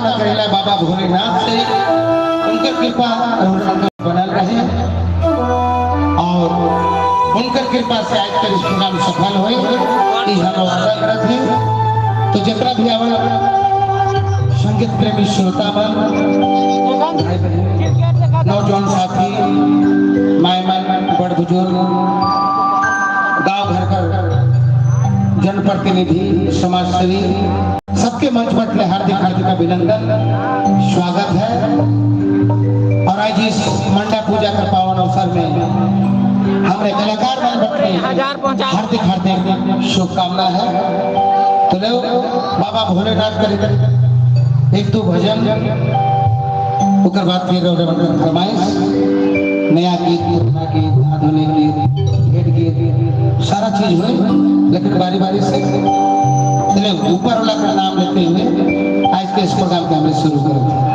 कामना करेला बाबा भोलेनाथ से उनकर कृपा बनल रहे और उनकर कृपा से आज तक इस प्रोग्राम सफल हुए ई हम वादा करत हैं। तो जितना भी आवा संगीत प्रेमी श्रोता नौजवान साथी माय बड़ बुजुर्ग गांव घर का जनप्रतिनिधि समाज सेवी सबके मंच पर हार्दिक हार्दिक अभिनंदन स्वागत है। और आज इस मंडा पूजा का पावन अवसर में हमारे कलाकार हार्दिक हार्दिक शुभकामना है। तो लो बाबा भोलेनाथ कर एक दो भजन उकर बाद फिर फरमाइश नया गीत पुराना गीत आधुनिक गीत भेंट गीत सारा चीज हुए लेकिन बारी बारी से ऊपर वाला का नाम लेते हुए आज के इस प्रोग्राम को हमें शुरू करते हैं।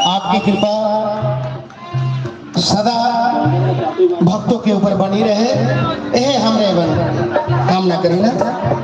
आपकी कृपा सदा भक्तों के ऊपर बनी रहे, यह हमरे कामना करी ना।